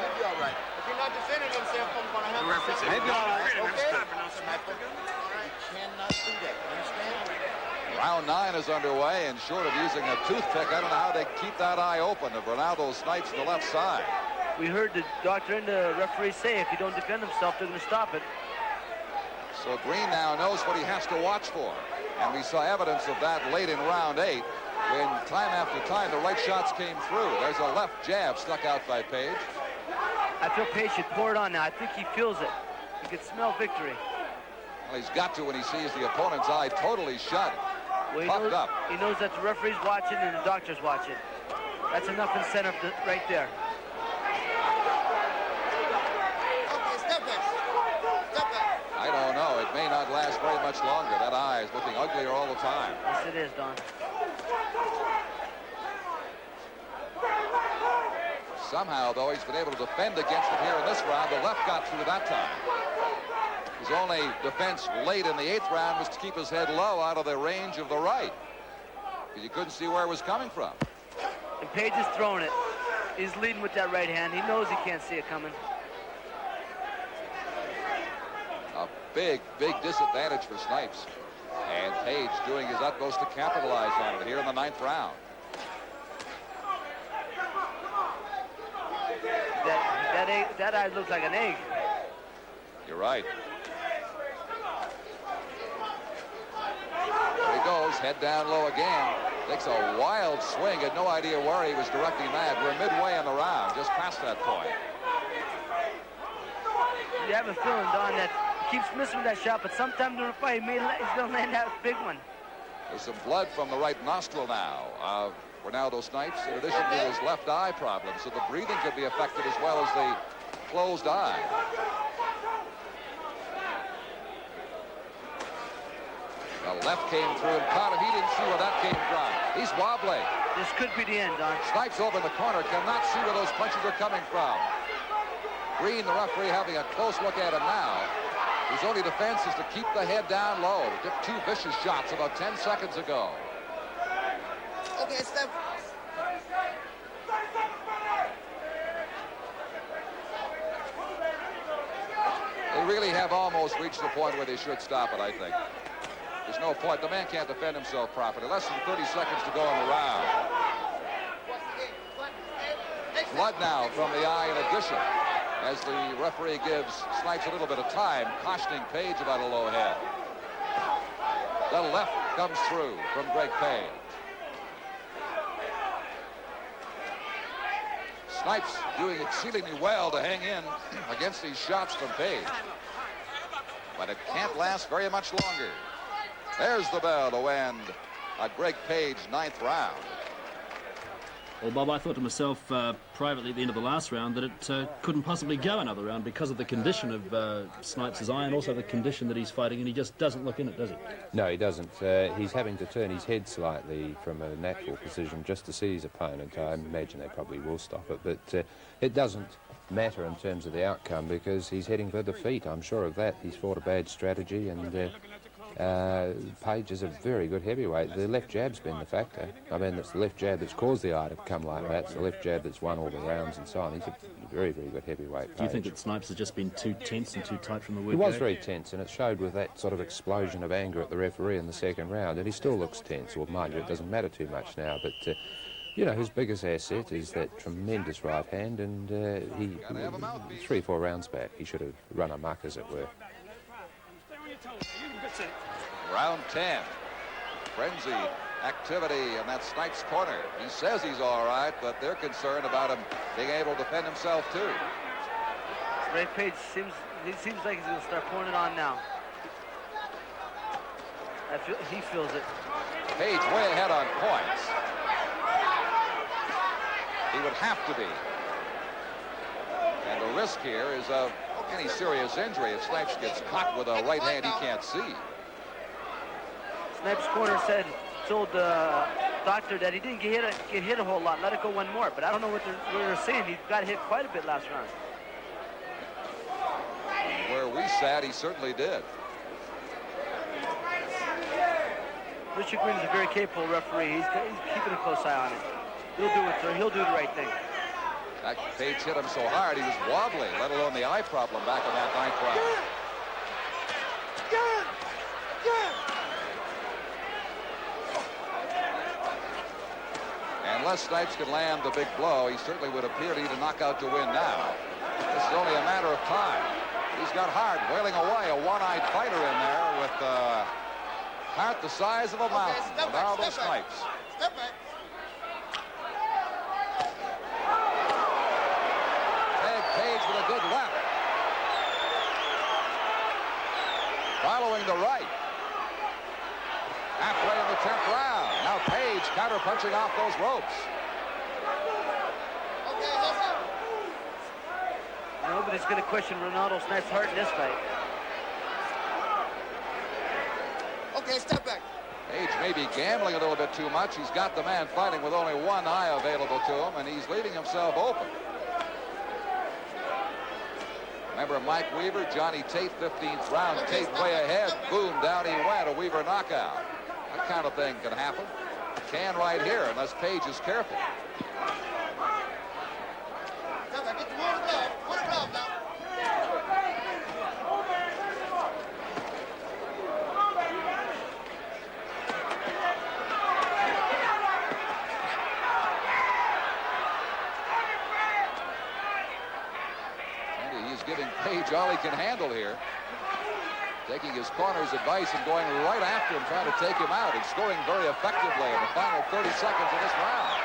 He'll be all right. If he's not defending himself, I'm going to have to say he'll be all right. Okay? You cannot do that. You understand? Round 9 is underway, and short of using a toothpick, I don't know how they keep that eye open of Renaldo Snipes on the left side. We heard the doctor and the referee say if he don't defend himself, they're going to stop it. So Green now knows what he has to watch for. And we saw evidence of that late in round 8 when time after time the right shots came through. There's a left jab stuck out by Page. I feel Page should pour it on now. I think he feels it. He can smell victory. Well, he's got to when he sees the opponent's eye totally shut. Well, he knows that the referee's watching and the doctor's watching. That's enough incentive right there. Okay, step back. Step back. I don't know. It may not last very much longer. That eye is looking uglier all the time. Yes, it is, Don. Somehow, though, he's been able to defend against it here in this round. The left got through that time. His only defense late in the 8th round was to keep his head low out of the range of the right, because you couldn't see where it was coming from. And Page is throwing it. He's leading with that right hand. He knows he can't see it coming. A big, big disadvantage for Snipes. And Page doing his utmost to capitalize on it here in the 9th round. That eye looks like an egg. You're right. There he goes, head down low again. Takes a wild swing, had no idea where he was directing that. We're midway in the round, just past that point. You have a feeling, Don, that he keeps missing that shot, but sometime during the fight, he's going to land that big one. There's some blood from the right nostril now. Renaldo Snipes, in addition to his left eye problem, so the breathing could be affected as well as the closed eye. The left came through and caught him. He didn't see where that came from. He's wobbling. This could be the end, Don. Snipes over in the corner, cannot see where those punches are coming from. Green, the referee, having a close look at him now. His only defense is to keep the head down low. He took 2 vicious shots about 10 seconds ago. Okay, step. They really have almost reached the point where they should stop it, I think. There's no point. The man can't defend himself properly. Less than 30 seconds to go in the round. Blood now from the eye in addition, as the referee gives Snipes a little bit of time, cautioning Page about a low head. The left comes through from Greg Page. Snipes doing exceedingly well to hang in against these shots from Page. But it can't last very much longer. There's the bell to end a Greg Page 9th round. Well, Bob, I thought to myself privately at the end of the last round that it couldn't possibly go another round because of the condition of Snipes' eye and also the condition that he's fighting, and he just doesn't look in it, does he? No, he doesn't. He's having to turn his head slightly from a natural position just to see his opponent. I imagine they probably will stop it, but it doesn't matter in terms of the outcome because he's heading for defeat. I'm sure of that. He's fought a bad strategy, and Page is a very good heavyweight. The left jab's been the factor. I mean, it's the left jab that's caused the eye to come like that. It's the left jab that's won all the rounds and so on. He's a very, very good heavyweight. Do you think that Snipes has just been too tense and too tight from the word He was go? very tense, and it showed with that sort of explosion of anger at the referee in the second round, and he still looks tense. Well, mind you, it doesn't matter too much now, but you know, his biggest asset is that tremendous right hand, and he 3 or 4 rounds back, he should have run amok, as it were. Round 10. Frenzy activity in that Snipes corner. He says he's all right, but they're concerned about him being able to defend himself too. Greg Page seems like he's going to start pouring it on now. He feels it. Page way ahead on points. He would have to be. And the risk here is of any serious injury if Snipes gets caught with a right hand he can't see. Snipes' corner told the doctor that he didn't get hit a whole lot. Let it go one more. But I don't know what they're saying. He got hit quite a bit last round. Where we sat, he certainly did. Richard Green is a very capable referee. He's keeping a close eye on it. He'll do the right thing. Page hit him so hard he was wobbling, let alone the eye problem back in that 9th round. Unless Snipes can land the big blow, he certainly would appear to need a knockout to win now. This is only a matter of time. He's got Hart wailing away, a one-eyed fighter in there with Hart the size of a mountain. Renaldo Snipes. Step back. Page with a good left. Following the right. Halfway in the 10th round. Now Page counter-punching off those ropes. Nobody's going to question Renaldo Snipes' heart in this fight. Okay, step back. Page may be gambling a little bit too much. He's got the man fighting with only one eye available to him, and he's leaving himself open. Remember Mike Weaver, Johnny Tate, 15th round. Tate way ahead. Boom, down he went. A Weaver knockout. That kind of thing can happen. Can right here, unless Page is careful. Giving Page all he can handle here. taking his corner's advice and going right after him, trying to take him out, and scoring very effectively in the final 30 seconds of this round.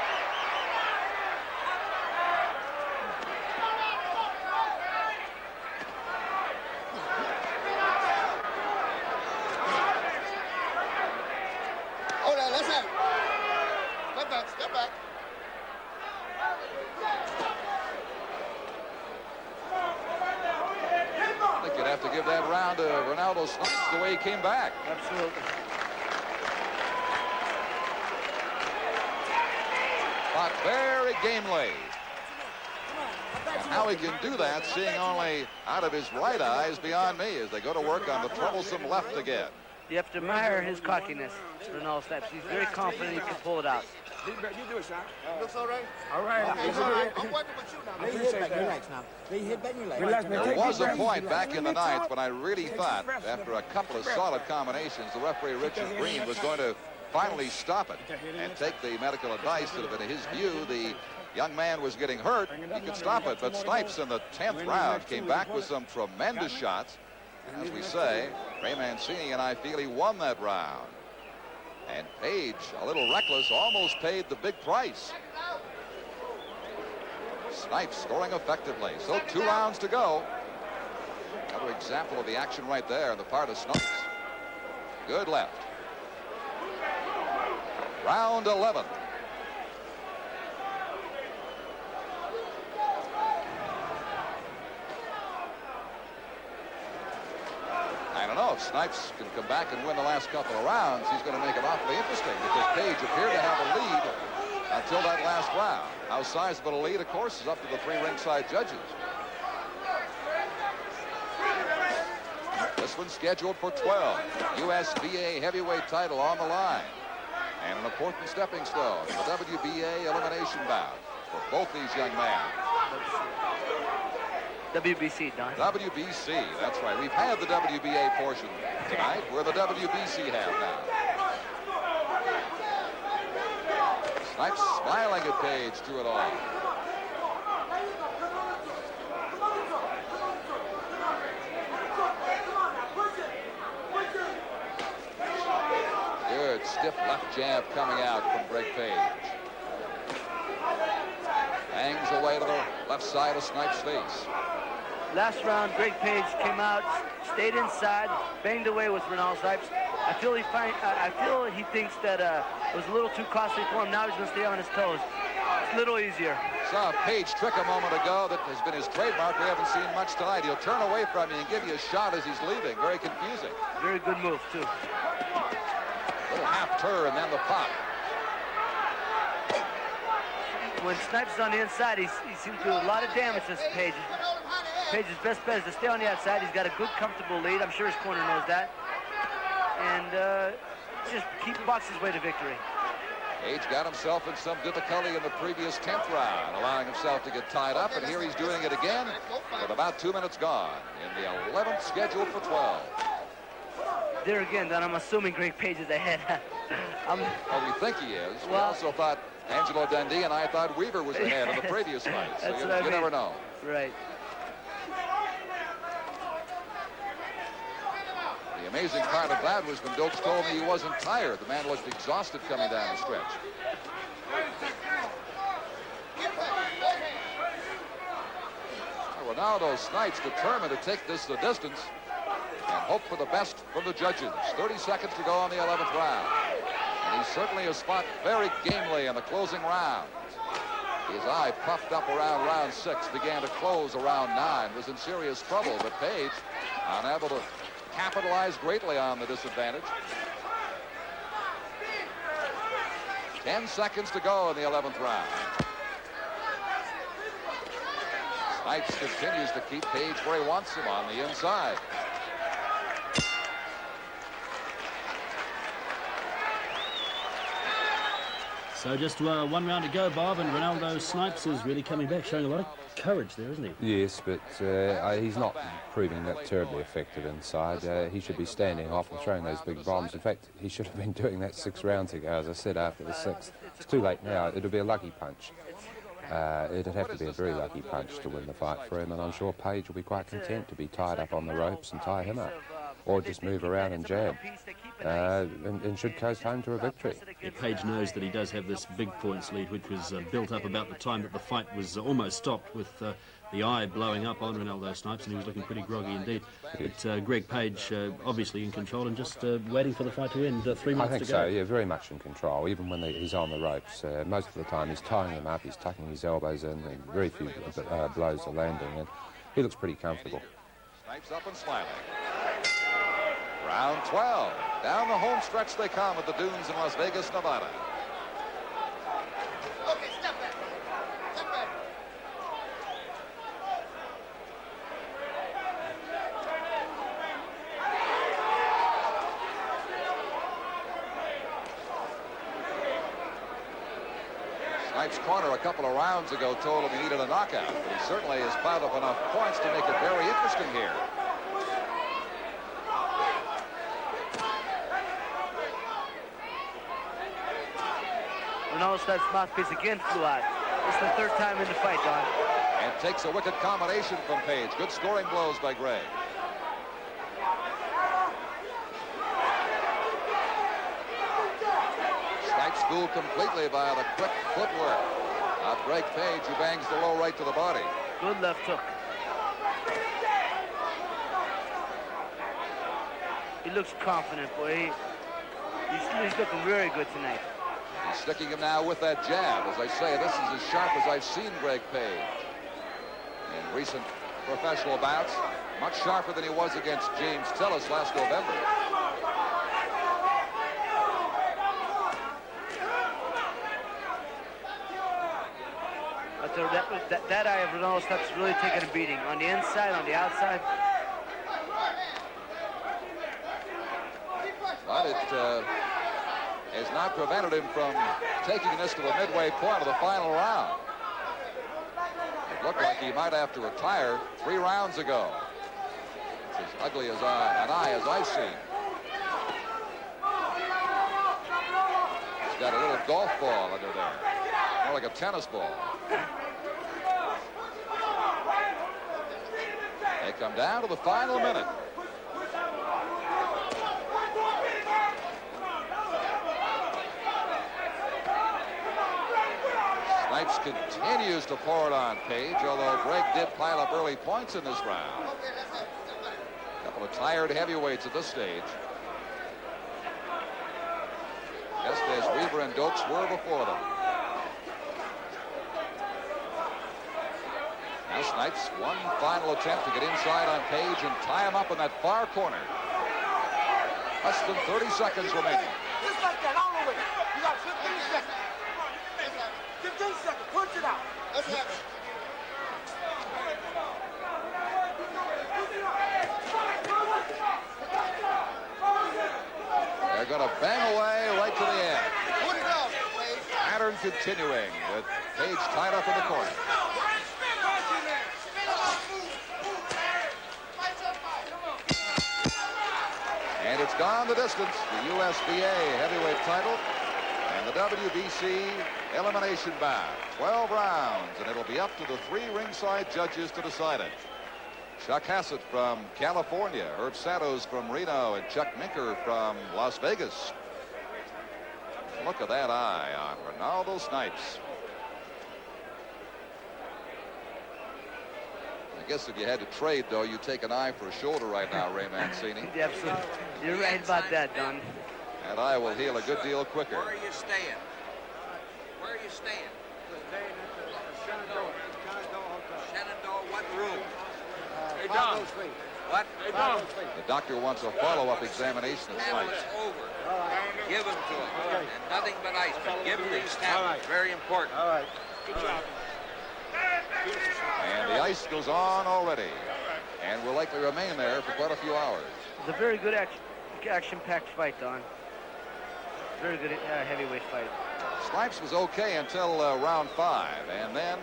Oh, now, let's have it. Step back, step back. I think you'd have to give that round to Renaldo Snipes the way he came back. Absolutely. Fought very gamely. And how he can do that, seeing only out of his right eye, is beyond me as they go to work on the troublesome left again. You have to admire his cockiness, Renaldo Snipes. He's very confident he can pull it out. You do it, son. Looks all right? All right. It's all right. I'm working with you now. Lay your head back, relax now. Lay your head back, relax. There was a point back in the ninth when I really thought, after a couple of solid combinations, the referee Richard Green was going to finally stop it and take the medical advice that, in his view, the young man was getting hurt. He could stop it, but Snipes in the 10th round came back with some tremendous shots. As we say, Ray Mancini and I feel he won that round. And Page, a little reckless, almost paid the big price. Snipes scoring effectively. So 2 rounds to go. Another example of the action right there on the part of Snipes. Good left. Round 11. I don't know if Snipes can come back and win the last couple of rounds. He's going to make it awfully interesting because Page appeared to have a lead until that last round. How sizable a lead, of course, is up to the 3 ringside judges. This one's scheduled for 12. USBA heavyweight title on the line. And an important stepping stone in the WBA elimination bout for both these young men. WBC, Don. WBC, that's right. We've had the WBA portion tonight. We're the WBC have now. Snipes smiling at Page through it all. Good stiff left jab coming out from Greg Page. Bangs away to the left side of Snipes' face. Last round, Greg Page came out, stayed inside, banged away with Renaldo Snipes. I feel he thinks that it was a little too costly for him. Now he's going to stay on his toes. It's a little easier. Saw Page trick a moment ago that has been his trademark. We haven't seen much tonight. He'll turn away from you and give you a shot as he's leaving. Very confusing. Very good move, too. Little half turn and then the pop. When Snipes is on the inside, he seems to do a lot of damage to Page. Page's best bet is to stay on the outside. He's got a good, comfortable lead. I'm sure his corner knows that. And just keep boxing his way to victory. Page got himself in some difficulty in the previous 10th round, allowing himself to get tied up, and here he's doing it again with about 2 minutes gone in the 11th scheduled for 12. There again, Don, I'm assuming Greg Page is ahead. Well, we think he is. We also thought Angelo Dundee and I thought Weaver was ahead in the previous fight, so you never know. Right. The amazing part of that was when Dokes told me he wasn't tired. The man looked exhausted coming down the stretch. Renaldo Snipes determined to take this the distance and hope for the best from the judges. 30 seconds to go on the 11th round. And he certainly has fought very gamely in the closing round. His eye puffed up around round 6, began to close around 9, was in serious trouble, but Page unable to capitalize greatly on the disadvantage. 10 seconds to go in the 11th round. Snipes continues to keep Page where he wants him on the inside. So just 1 round to go, Bob, and Renaldo Snipes is really coming back, showing a lot of courage there, isn't he? Yes, but he's not proving that terribly effective inside. He should be standing off and throwing those big bombs. In fact, he should have been doing that 6 rounds ago, as I said, after the 6th. It's too late now. It'll be a lucky punch. It'd have to be a very lucky punch to win the fight for him, and I'm sure Page will be quite content to be tied up on the ropes and tie him up. or just move around and jab, and should coast home to a victory. Yeah, Page knows that he does have this big points lead, which was built up about the time that the fight was almost stopped, with the eye blowing up on Renaldo Snipes, and he was looking pretty groggy indeed. But Greg Page obviously in control and just waiting for the fight to end. 3 minutes I think to go. so, yeah, very much in control, even when he's on the ropes. Most of the time he's tying them up, he's tucking his elbows in, and very few blows are landing, and he looks pretty comfortable. Snipes up and smiling. Round 12. Down the home stretch they come at the dunes in Las Vegas, Nevada. Okay, step back. Step back. Snipes' corner a couple of rounds ago told him he needed a knockout, but he certainly has piled up enough points to make it very interesting here. Renaldo Snipes' mouthpiece again flew out. It's the third time in the fight, Don. And takes a wicked combination from Page. Good scoring blows by Greg. Snipes fooled completely by the quick footwork of Greg Page, who bangs the low right to the body. Good left hook. He looks confident, boy. He's looking very good tonight. He's sticking him now with that jab. As I say, this is as sharp as I've seen Greg Page in recent professional bouts. Much sharper than he was against James Tillis last November. That eye of Renaldo Snipes is really taking a beating. On the inside, on the outside. But it has not prevented him from taking this to the midway point of the final round. It looked like he might have to retire 3 rounds ago. It's as ugly as an eye as I've seen. He's got a little golf ball under there, more like a tennis ball. They come down to the final minute. Snipes continues to pour it on Page, although Greg did pile up early points in this round. A couple of tired heavyweights at this stage. Just as Weaver and Dokes were before them. Now Snipes, one final attempt to get inside on Page and tie him up in that far corner. Less than 30 seconds remaining. Just like that, all the way. You got 15 seconds. 15 seconds. Punch it out. Let's have it. They're going to bang away right to the end. Pattern continuing with Page tied up in the corner. And it's gone the distance. The USBA heavyweight title and the WBC elimination bout. 12 rounds, and it'll be up to the 3 ringside judges to decide it. Chuck Hassett from California, Herb Santos from Reno, and Chuck Minker from Las Vegas. Look at that eye on Renaldo Snipes. I guess if you had to trade, though, you'd take an eye for a shoulder right now, Ray Mancini. Absolutely. You're right about that, Don. That eye will heal a good deal quicker. Where are you staying? Where are you staying? Shenandoah, what room? Hey, Don. What? Hey, Don. The doctor wants a follow-up examination of Snipes. Tablets over. Give them to him. And nothing but ice. But give him these tablets. Very important. All right. Good job. And the ice goes on already. And will likely remain there for quite a few hours. It's a very good action-packed fight, Don. Very good heavyweight fight. Snipes was okay until round 5, and then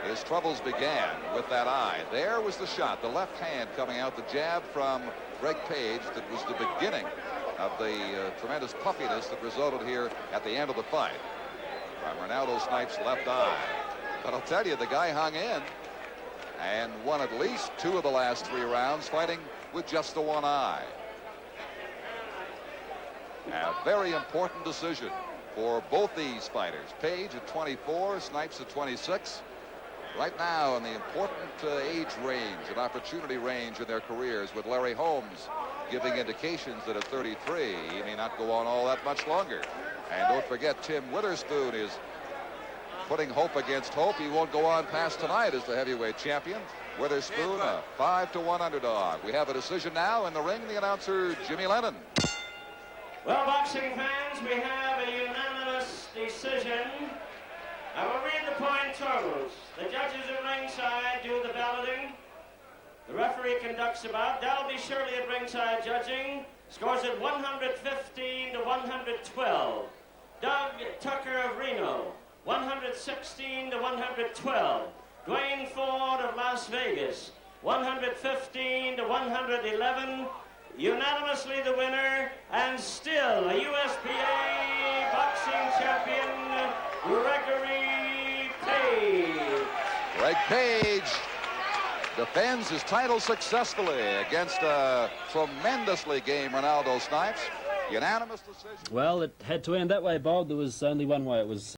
his troubles began with that eye. There was the shot, the left hand coming out, the jab from Greg Page that was the beginning of the tremendous puffiness that resulted here at the end of the fight from Renaldo Snipes' left eye. But I'll tell you, the guy hung in and won at least 2 of the last 3 rounds, fighting with just the one eye. A very important decision for both these fighters. Page at 24, Snipes at 26. Right now in the important age range and opportunity range in their careers, with Larry Holmes giving indications that at 33 he may not go on all that much longer. And don't forget, Tim Witherspoon is putting hope against hope. He won't go on past tonight as the heavyweight champion. Witherspoon, a 5-1 underdog. We have a decision now in the ring. The announcer, Jimmy Lennon. Well, boxing fans, we have a unanimous decision. I will read the point totals. The judges at ringside do the balloting. The referee conducts a bout. Dalby Shirley at ringside judging. Scores at 115 to 112. Doug Tucker of Reno, 116 to 112. Dwayne Ford of Las Vegas, 115 to 111. Unanimously the winner, and still a USBA boxing champion, Gregory Page. Greg Page defends his title successfully against a tremendously game Renaldo Snipes. Unanimous decision. Well, it had to end that way, Bob. There was only one way. It was